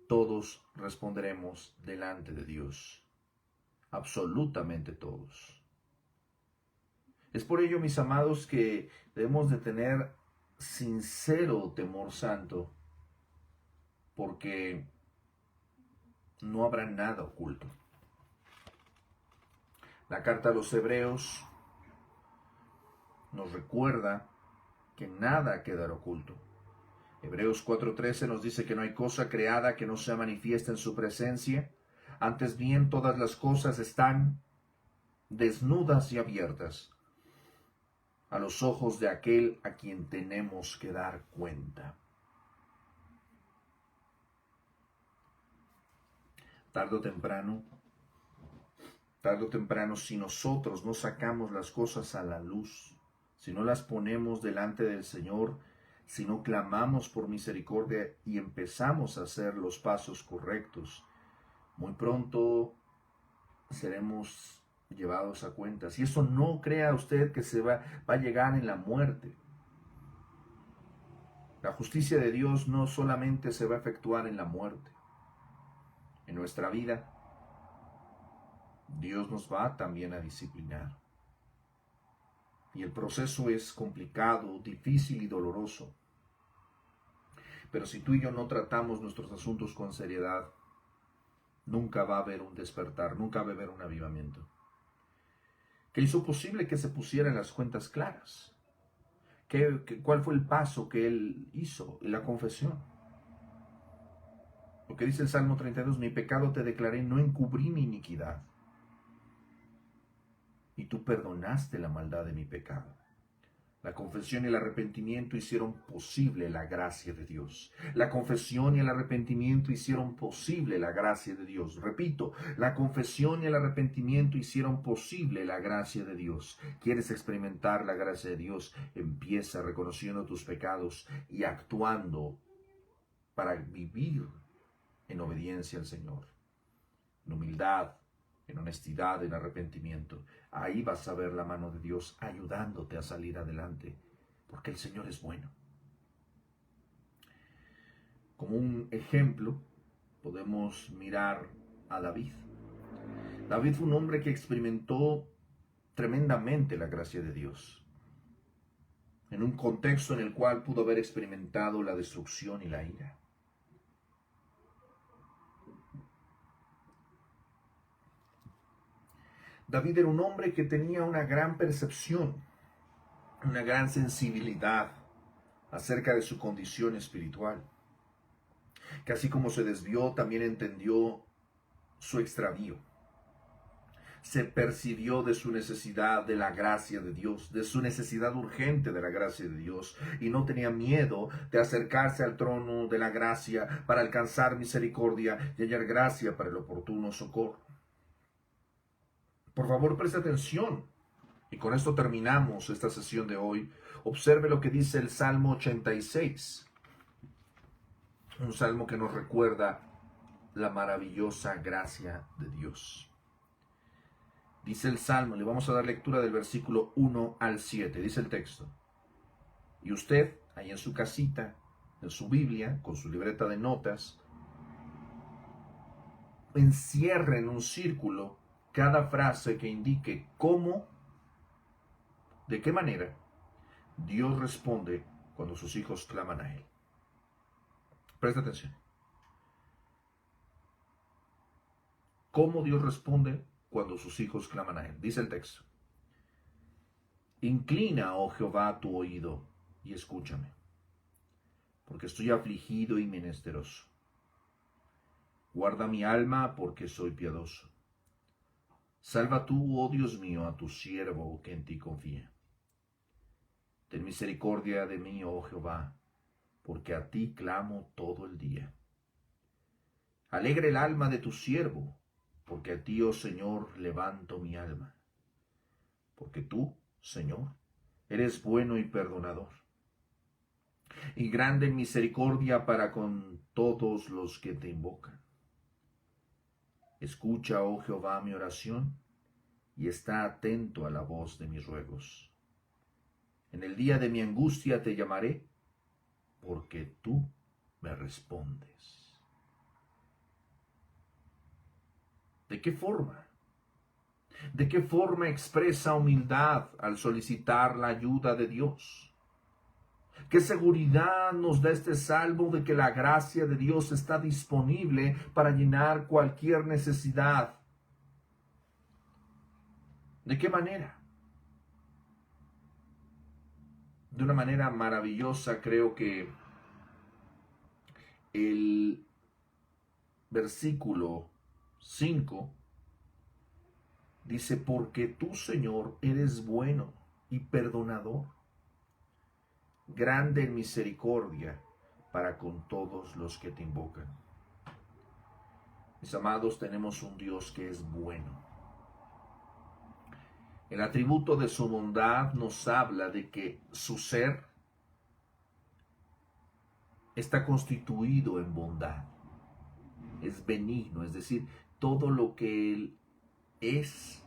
Todos responderemos delante de Dios. Absolutamente todos. Es por ello, mis amados, que debemos de tener sincero temor santo, porque no habrá nada oculto. La carta a los Hebreos nos recuerda que nada quedará oculto. Hebreos 4:13 nos dice que no hay cosa creada que no sea manifiesta en su presencia. Antes bien, todas las cosas están desnudas y abiertas a los ojos de aquel a quien tenemos que dar cuenta. Tarde o temprano, si nosotros no sacamos las cosas a la luz, si no las ponemos delante del Señor, si no clamamos por misericordia y empezamos a hacer los pasos correctos, muy pronto seremos llevados a cuentas. Y eso no crea usted que se va a llegar en la muerte. La justicia de Dios no solamente se va a efectuar en la muerte. en nuestra vida, Dios nos va también a disciplinar. Y el proceso es complicado, difícil y doloroso. Pero si tú y yo no tratamos nuestros asuntos con seriedad, nunca va a haber un despertar, nunca va a haber un avivamiento. ¿Qué hizo posible que se pusieran las cuentas claras? ¿Cuál fue el paso que él hizo? La confesión. Lo que dice el Salmo 32, mi pecado te declaré, no encubrí mi iniquidad. Y tú perdonaste la maldad de mi pecado. La confesión y el arrepentimiento hicieron posible la gracia de Dios. La confesión y el arrepentimiento hicieron posible la gracia de Dios. Repito, la confesión y el arrepentimiento hicieron posible la gracia de Dios. ¿Quieres experimentar la gracia de Dios? Empieza reconociendo tus pecados y actuando para vivir en obediencia al Señor, en humildad, en honestidad, en arrepentimiento. Ahí vas a ver la mano de Dios ayudándote a salir adelante, porque el Señor es bueno. Como un ejemplo, podemos mirar a David. David fue un hombre que experimentó tremendamente la gracia de Dios, en un contexto en el cual pudo haber experimentado la destrucción y la ira. David era un hombre que tenía una gran percepción, una gran sensibilidad acerca de su condición espiritual, que así como se desvió, también entendió su extravío. Se percibió de su necesidad de la gracia de Dios, de su necesidad urgente de la gracia de Dios, y no tenía miedo de acercarse al trono de la gracia para alcanzar misericordia y hallar gracia para el oportuno socorro. Por favor, preste atención. Y con esto terminamos esta sesión de hoy. Observe lo que dice el Salmo 86. Un salmo que nos recuerda la maravillosa gracia de Dios. Dice el Salmo, le vamos a dar lectura del versículo 1 al 7. Dice el texto. Y usted, ahí en su casita, en su Biblia, con su libreta de notas, encierre en un círculo cada frase que indique cómo, de qué manera Dios responde cuando sus hijos claman a Él. Presta atención. ¿Cómo Dios responde cuando sus hijos claman a Él? Dice el texto. Inclina, oh Jehová, tu oído y escúchame, porque estoy afligido y menesteroso. Guarda mi alma porque soy piadoso. Salva tú, oh Dios mío, a tu siervo que en ti confía. Ten misericordia de mí, oh Jehová, porque a ti clamo todo el día. Alegra el alma de tu siervo, porque a ti, oh Señor, levanto mi alma. Porque tú, Señor, eres bueno y perdonador, y grande en misericordia para con todos los que te invocan. Escucha, oh Jehová, mi oración, y está atento a la voz de mis ruegos. En el día de mi angustia te llamaré, porque tú me respondes. ¿De qué forma? ¿De qué forma expresa humildad al solicitar la ayuda de Dios? ¿Qué seguridad nos da este salmo de que la gracia de Dios está disponible para llenar cualquier necesidad? ¿De qué manera? De una manera maravillosa. Creo que el versículo 5 dice, porque tú, Señor, eres bueno y perdonador, grande en misericordia para con todos los que te invocan. Mis amados, tenemos un Dios que es bueno. El atributo de su bondad nos habla de que su ser está constituido en bondad. Es benigno, es decir, todo lo que Él es,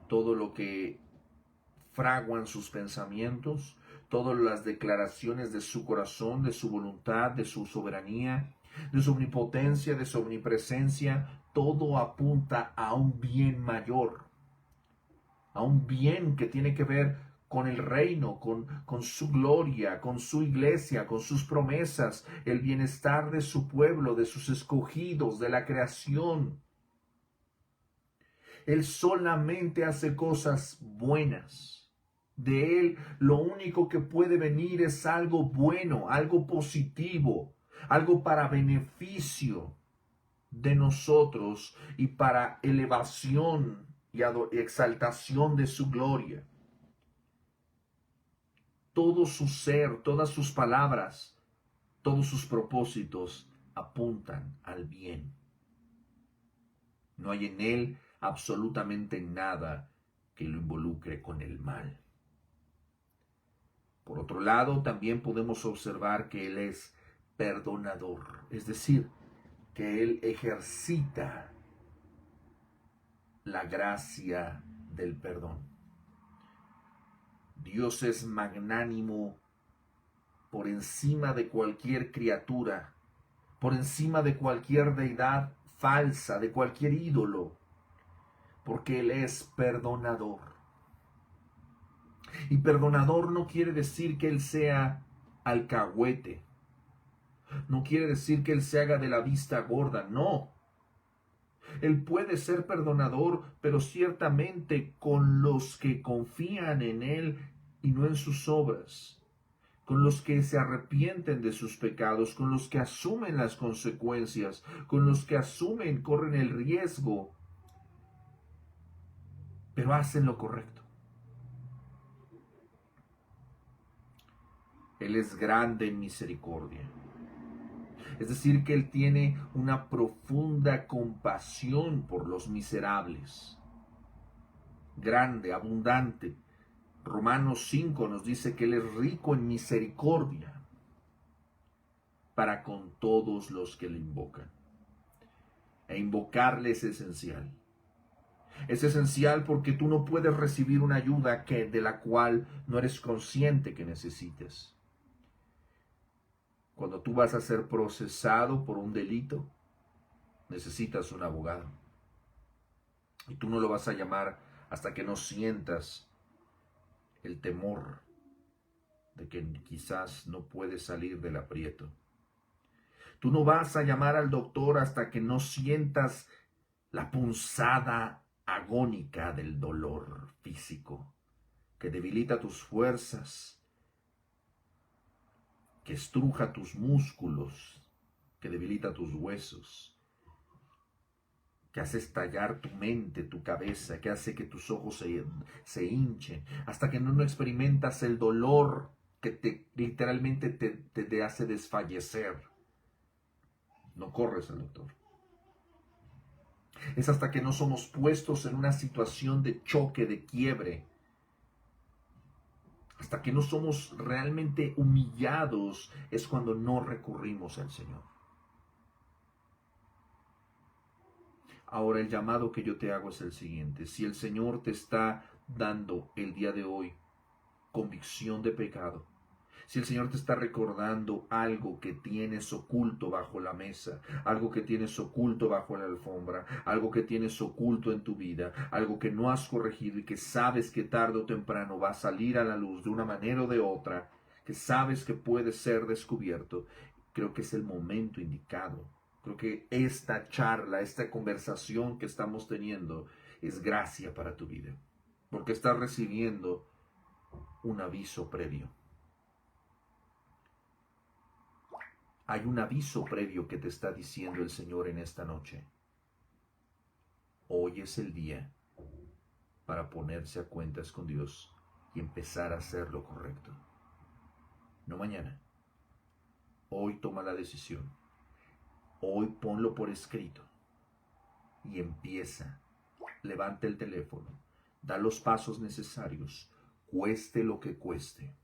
todo lo que fraguan sus pensamientos, todas las declaraciones de su corazón, de su voluntad, de su soberanía, de su omnipotencia, de su omnipresencia, todo apunta a un bien mayor, a un bien que tiene que ver con el reino, con su gloria, con su iglesia, con sus promesas, el bienestar de su pueblo, de sus escogidos, de la creación. Él solamente hace cosas buenas. De Él lo único que puede venir es algo bueno, algo positivo, algo para beneficio de nosotros y para elevación y exaltación de su gloria. Todo su ser, todas sus palabras, todos sus propósitos apuntan al bien. No hay en él absolutamente nada que lo involucre con el mal. Por otro lado, también podemos observar que él es perdonador, es decir, que él ejercita la gracia del perdón. Dios es magnánimo por encima de cualquier criatura, por encima de cualquier deidad falsa, de cualquier ídolo, porque Él es perdonador. Y perdonador no quiere decir que Él sea alcahuete, no quiere decir que Él se haga de la vista gorda, no. Él puede ser perdonador, pero ciertamente con los que confían en Él y no en sus obras, con los que se arrepienten de sus pecados, con los que asumen las consecuencias, con los que corren el riesgo, pero hacen lo correcto. Él es grande en misericordia. Es decir, que Él tiene una profunda compasión por los miserables. Grande, abundante. Romanos 5 nos dice que Él es rico en misericordia para con todos los que le invocan. E invocarle es esencial. Es esencial porque tú no puedes recibir una ayuda de la cual no eres consciente que necesites. Cuando tú vas a ser procesado por un delito, necesitas un abogado. Y tú no lo vas a llamar hasta que no sientas el temor de que quizás no puedes salir del aprieto. Tú no vas a llamar al doctor hasta que no sientas la punzada agónica del dolor físico que debilita tus fuerzas, que estruja tus músculos, que debilita tus huesos, que hace estallar tu mente, tu cabeza, que hace que tus ojos se hinchen, hasta que no experimentas el dolor que literalmente te hace desfallecer. No corres al doctor. Es hasta que no somos puestos en una situación de choque, de quiebre, hasta que no somos realmente humillados, es cuando no recurrimos al Señor. Ahora el llamado que yo te hago es el siguiente. Si el Señor te está dando el día de hoy convicción de pecado, si el Señor te está recordando algo que tienes oculto bajo la mesa, algo que tienes oculto bajo la alfombra, algo que tienes oculto en tu vida, algo que no has corregido y que sabes que tarde o temprano va a salir a la luz de una manera o de otra, que sabes que puede ser descubierto, creo que es el momento indicado. Creo que esta charla, esta conversación que estamos teniendo es gracia para tu vida, porque estás recibiendo un aviso previo. Hay un aviso previo que te está diciendo el Señor en esta noche. Hoy es el día para ponerse a cuentas con Dios y empezar a hacer lo correcto. No mañana. Hoy toma la decisión. Hoy ponlo por escrito y empieza. Levanta el teléfono. Da los pasos necesarios, cueste lo que cueste.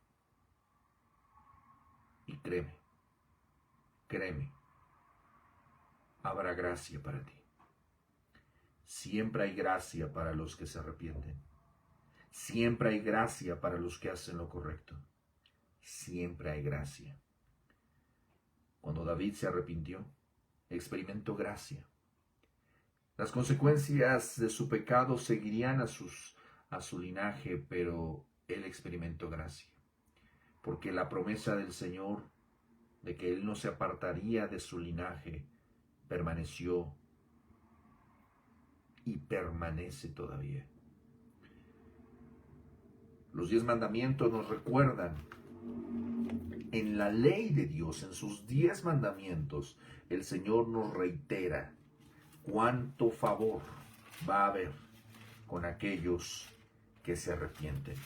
Y créeme, habrá gracia para ti. Siempre hay gracia para los que se arrepienten. Siempre hay gracia para los que hacen lo correcto. Siempre hay gracia. Cuando David se arrepintió, experimentó gracia. Las consecuencias de su pecado seguirían a su linaje, pero él experimentó gracia, porque la promesa del Señor de que él no se apartaría de su linaje permaneció y permanece todavía. Los 10 mandamientos nos recuerdan, en la ley de Dios, en sus 10 mandamientos, el Señor nos reitera cuánto favor va a haber con aquellos que se arrepienten.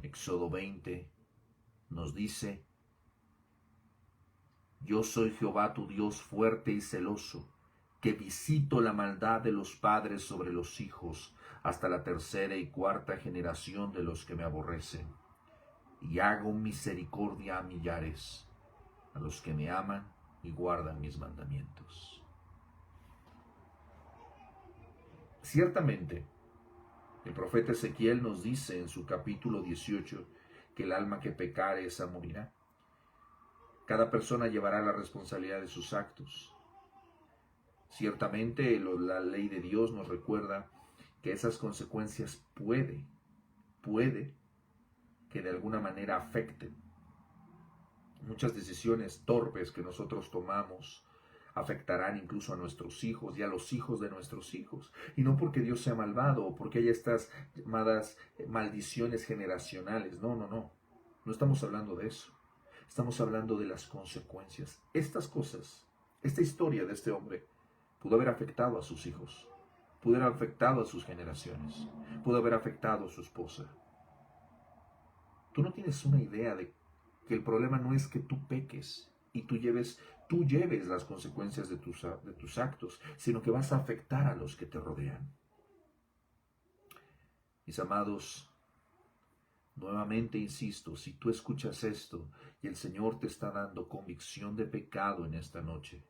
Éxodo 20 nos dice: yo soy Jehová tu Dios fuerte y celoso, que visito la maldad de los padres sobre los hijos, hasta la tercera y cuarta generación de los que me aborrecen, y hago misericordia a millares, a los que me aman y guardan mis mandamientos. Ciertamente, el profeta Ezequiel nos dice en su capítulo 18 que el alma que pecare esa morirá. Cada persona llevará la responsabilidad de sus actos. Ciertamente la ley de Dios nos recuerda que esas consecuencias puede que de alguna manera afecten. Muchas decisiones torpes que nosotros tomamos afectarán incluso a nuestros hijos y a los hijos de nuestros hijos. Y no porque Dios sea malvado o porque haya estas llamadas maldiciones generacionales. No, no, no. No estamos hablando de eso. Estamos hablando de las consecuencias. Estas cosas, esta historia de este hombre, pudo haber afectado a sus hijos, pudo haber afectado a sus generaciones, pudo haber afectado a su esposa. Tú no tienes una idea de que el problema no es que tú peques y tú lleves las consecuencias de tus actos, sino que vas a afectar a los que te rodean. Mis amados, nuevamente insisto, si tú escuchas esto y el Señor te está dando convicción de pecado en esta noche,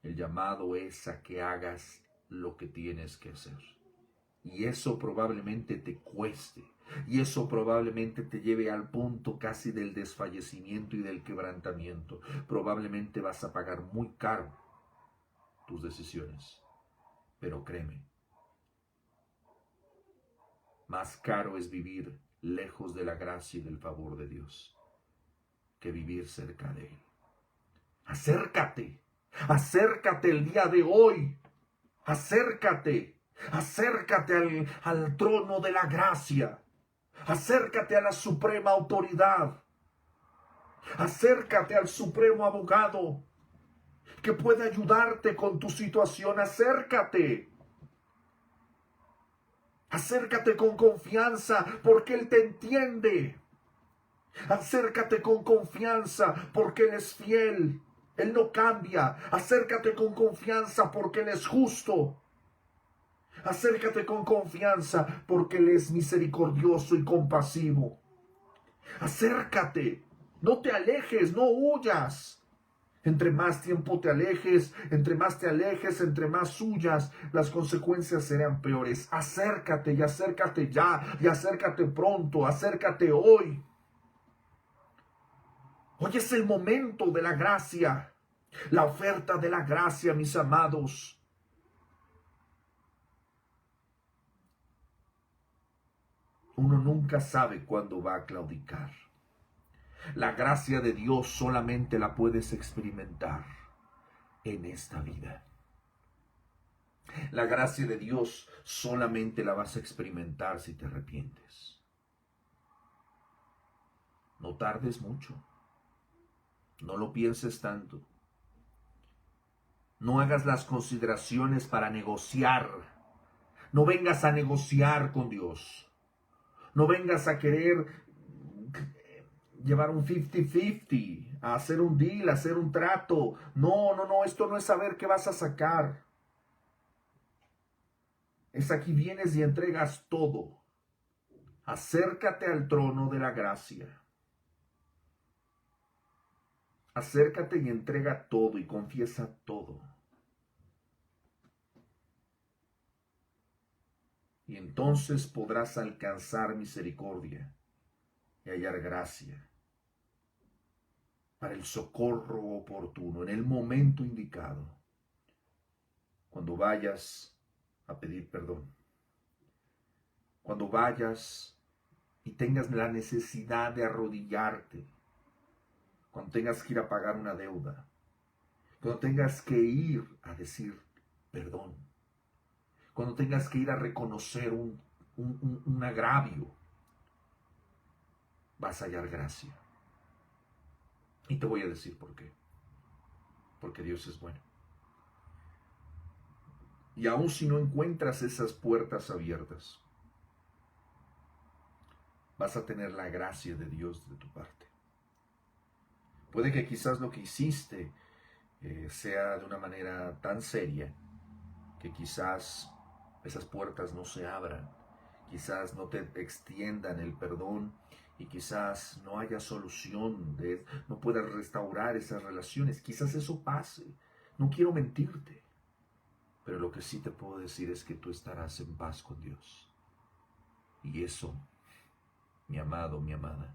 el llamado es a que hagas lo que tienes que hacer. Y eso probablemente te cueste. Y eso probablemente te lleve al punto casi del desfallecimiento y del quebrantamiento. Probablemente vas a pagar muy caro tus decisiones. Pero créeme, más caro es vivir lejos de la gracia y del favor de Dios que vivir cerca de Él. Acércate, acércate el día de hoy, acércate, acércate al trono de la gracia, acércate a la suprema autoridad, acércate al supremo abogado que puede ayudarte con tu situación, acércate. Acércate con confianza porque Él te entiende. Acércate con confianza porque Él es fiel. Él no cambia. Acércate con confianza porque Él es justo. Acércate con confianza porque Él es misericordioso y compasivo. Acércate. No te alejes, no huyas. Entre más tiempo te alejes, entre más huyas, las consecuencias serán peores. Acércate y acércate ya, y acércate pronto, acércate hoy. Hoy es el momento de la gracia, la oferta de la gracia, mis amados. Uno nunca sabe cuándo va a claudicar. La gracia de Dios solamente la puedes experimentar en esta vida. La gracia de Dios solamente la vas a experimentar si te arrepientes. No tardes mucho. No lo pienses tanto. No hagas las consideraciones para negociar. No vengas a negociar con Dios. No vengas a querer llevar un 50-50, a hacer un deal, a hacer un trato. No, no, no, esto no es saber qué vas a sacar. Es aquí vienes y entregas todo. Acércate al trono de la gracia. Acércate y entrega todo y confiesa todo. Y entonces podrás alcanzar misericordia y hallar gracia para el socorro oportuno, en el momento indicado. cuando vayas a pedir perdón, cuando vayas y tengas la necesidad de arrodillarte, cuando tengas que ir a pagar una deuda, cuando tengas que ir a decir perdón, cuando tengas que ir a reconocer un agravio, vas a hallar gracia. Y te voy a decir por qué. Porque Dios es bueno. Y aun si no encuentras esas puertas abiertas, vas a tener la gracia de Dios de tu parte. Puede que quizás lo que hiciste sea de una manera tan seria que quizás esas puertas no se abran, quizás no te extiendan el perdón y quizás no haya solución, no puedas restaurar esas relaciones, quizás eso pase. No quiero mentirte, pero lo que sí te puedo decir es que tú estarás en paz con Dios. Y eso, mi amado, mi amada,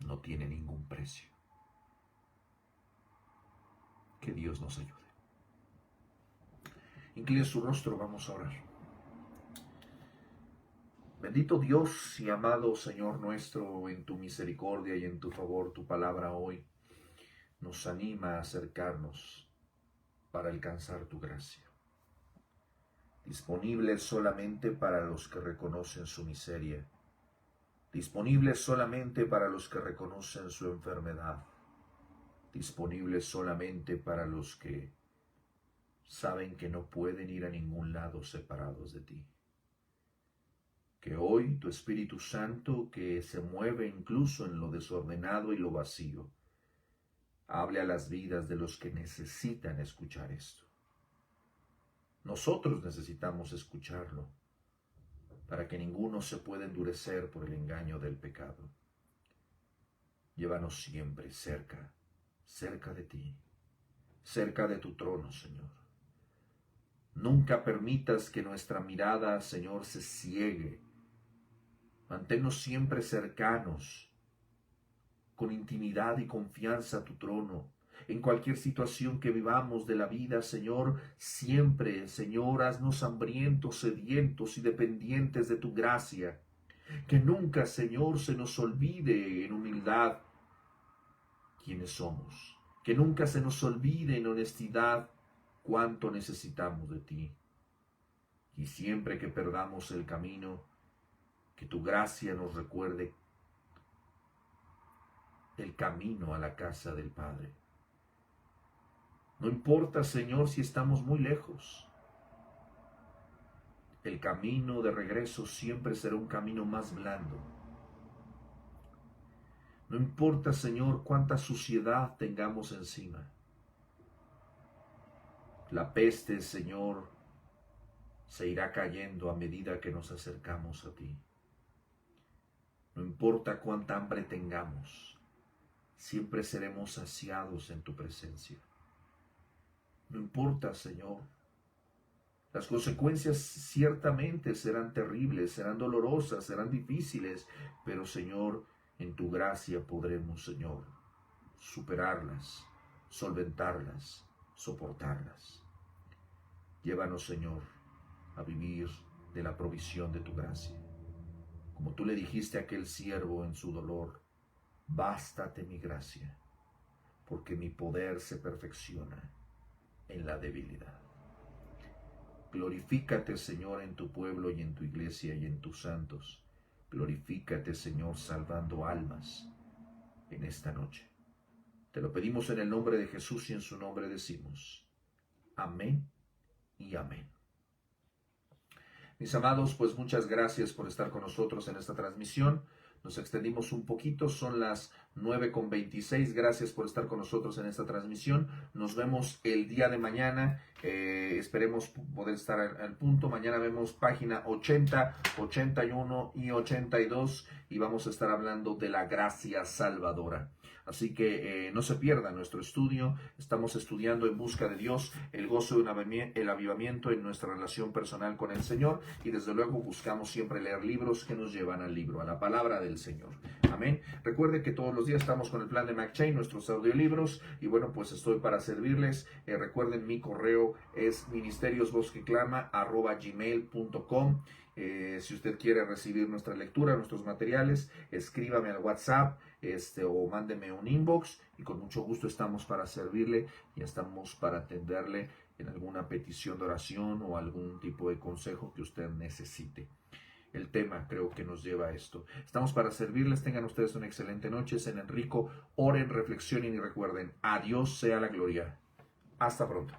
no tiene ningún precio. Que Dios nos ayude. Incline su rostro, vamos a orar. Bendito Dios y amado Señor nuestro, en tu misericordia y en tu favor, tu palabra hoy nos anima a acercarnos para alcanzar tu gracia. Disponible solamente para los que reconocen su miseria. Disponible solamente para los que reconocen su enfermedad. Disponible solamente para los que saben que no pueden ir a ningún lado separados de ti. Que hoy tu Espíritu Santo, que se mueve incluso en lo desordenado y lo vacío, hable a las vidas de los que necesitan escuchar esto. Nosotros necesitamos escucharlo para que ninguno se pueda endurecer por el engaño del pecado. Llévanos siempre cerca, cerca de ti, cerca de tu trono, Señor. Nunca permitas que nuestra mirada, Señor, se ciegue. Manténnos siempre cercanos, con intimidad y confianza a tu trono. En cualquier situación que vivamos de la vida, Señor, siempre, Señor, haznos hambrientos, sedientos y dependientes de tu gracia. Que nunca, Señor, se nos olvide en humildad quiénes somos. Que nunca se nos olvide en honestidad cuánto necesitamos de ti. Y siempre que perdamos el camino, que tu gracia nos recuerde el camino a la casa del Padre. No importa, Señor, si estamos muy lejos. El camino de regreso siempre será un camino más blando. No importa, Señor, cuánta suciedad tengamos encima. La peste, Señor, se irá cayendo a medida que nos acercamos a ti. No importa cuánta hambre tengamos, siempre seremos saciados en tu presencia. No importa, Señor. Las consecuencias ciertamente serán terribles, serán dolorosas, serán difíciles, pero, Señor, en tu gracia podremos, Señor, superarlas, solventarlas, soportarlas. Llévanos, Señor, a vivir de la provisión de tu gracia. Como tú le dijiste a aquel siervo en su dolor, bástate mi gracia, porque mi poder se perfecciona en la debilidad. Glorifícate, Señor, en tu pueblo y en tu iglesia y en tus santos. Glorifícate, Señor, salvando almas en esta noche. Te lo pedimos en el nombre de Jesús y en su nombre decimos amén y amén. Mis amados, pues muchas gracias por estar con nosotros en esta transmisión. Nos extendimos un poquito, son las 9:26. Gracias por estar con nosotros en esta transmisión. Nos vemos el día de mañana. Esperemos poder estar al punto. Mañana vemos página 80, 81 y 82 y vamos a estar hablando de la gracia salvadora. Así que no se pierda nuestro estudio. Estamos estudiando En busca de Dios, el gozo y el avivamiento en nuestra relación personal con el Señor. Y desde luego buscamos siempre leer libros que nos llevan al libro, a la palabra del Señor. Amén. Recuerde que todos los días estamos con el plan de McChain, nuestros audiolibros, y bueno, pues estoy para servirles. Recuerden, mi correo es ministeriosvozqueclama@gmail.com. Si usted quiere recibir nuestra lectura, nuestros materiales, escríbame al WhatsApp o mándeme un inbox y con mucho gusto estamos para servirle y estamos para atenderle en alguna petición de oración o algún tipo de consejo que usted necesite. El tema creo que nos lleva a esto. Estamos para servirles. Tengan ustedes una excelente noche. Sean Enrico, oren, reflexionen y recuerden, a Dios sea la gloria. Hasta pronto.